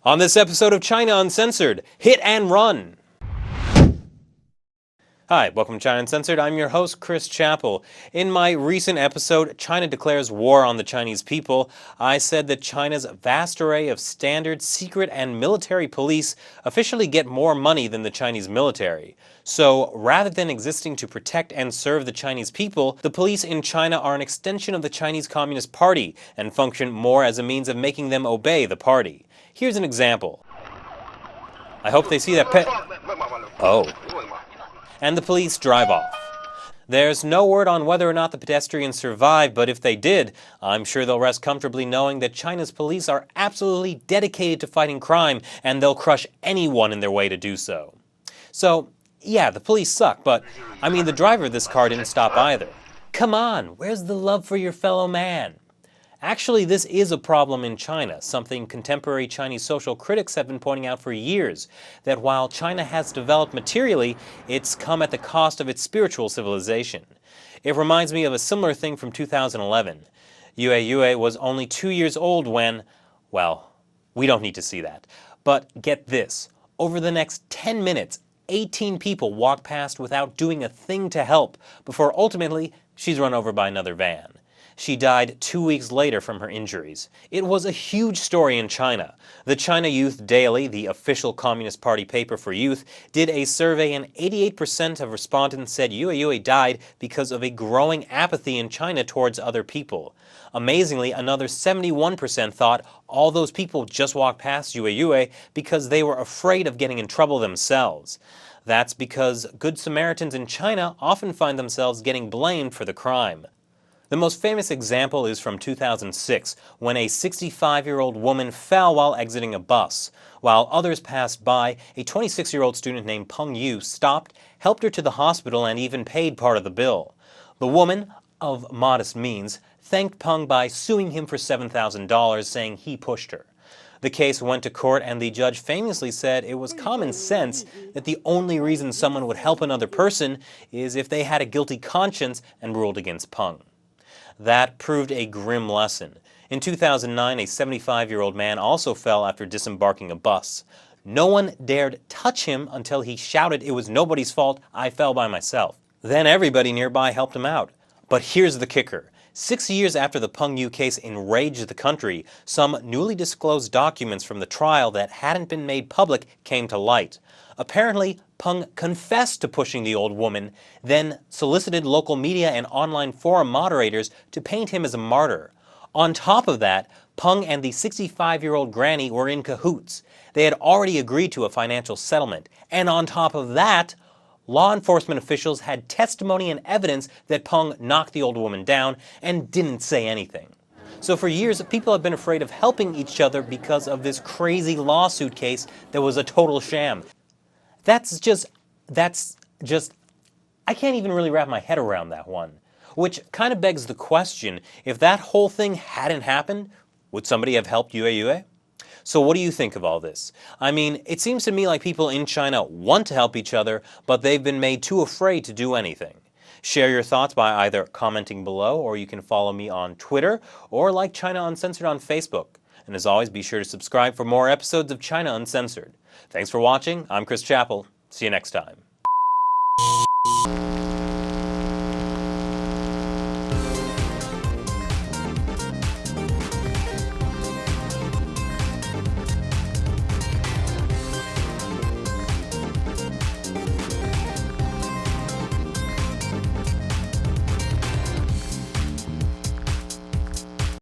On this episode of China Uncensored, Hit and Run! Hi, welcome to China Uncensored. I'm your host, Chris Chappell. In my recent episode, China Declares War on the Chinese People, I said that China's vast array of standard, secret, and military police officially get more money than the Chinese military. So, rather than existing to protect and serve the Chinese people, the police in China are an extension of the Chinese Communist Party and function more as a means of making them obey the party. Here's an example. I hope they see that Oh. And the police drive off. There's no word on whether or not the pedestrians survived, but if they did, I'm sure they'll rest comfortably knowing that China's police are absolutely dedicated to fighting crime, and they'll crush anyone in their way to do so. So, yeah, the police suck, but, I mean, the driver of this car didn't stop either. Come on, where's the love for your fellow man? Actually, this is a problem in China, something contemporary Chinese social critics have been pointing out for years, that while China has developed materially, it's come at the cost of its spiritual civilization. It reminds me of a similar thing from 2011. Yue was only 2 years old when, well, we don't need to see that. But get this, over the next 10 minutes, 18 people walked past without doing a thing to help, before ultimately she's run over by another van. She died 2 weeks later from her injuries. It was a huge story in China. The China Youth Daily, the official Communist Party paper for youth, did a survey and 88% of respondents said Yue died because of a growing apathy in China towards other people. Amazingly, another 71% thought all those people just walked past Yue because they were afraid of getting in trouble themselves. That's because Good Samaritans in China often find themselves getting blamed for the crime. The most famous example is from 2006, when a 65-year-old woman fell while exiting a bus. While others passed by, a 26-year-old student named Peng Yu stopped, helped her to the hospital, and even paid part of the bill. The woman, of modest means, thanked Peng by suing him for $7,000, saying he pushed her. The case went to court, and the judge famously said it was common sense that the only reason someone would help another person is if they had a guilty conscience, and ruled against Peng. That proved a grim lesson. In 2009, a 75-year-old man also fell after disembarking a bus. No one dared touch him until he shouted, "It was nobody's fault, I fell by myself." Then everybody nearby helped him out. But here's the kicker. 6 years after the Peng Yu case enraged the country, some newly disclosed documents from the trial that hadn't been made public came to light. Apparently, Peng confessed to pushing the old woman, then solicited local media and online forum moderators to paint him as a martyr. On top of that, Peng and the 65-year-old granny were in cahoots. They had already agreed to a financial settlement. And on top of that, law enforcement officials had testimony and evidence that Peng knocked the old woman down and didn't say anything. So for years, people have been afraid of helping each other because of this crazy lawsuit case that was a total sham. That's just, I can't even really wrap my head around that one. Which kind of begs the question, if that whole thing hadn't happened, would somebody have helped Yue? So what do you think of all this? I mean, it seems to me like people in China want to help each other, but they've been made too afraid to do anything. Share your thoughts by either commenting below, or you can follow me on Twitter, or like China Uncensored on Facebook. And as always, be sure to subscribe for more episodes of China Uncensored. Thanks for watching. I'm Chris Chappell. See you next time.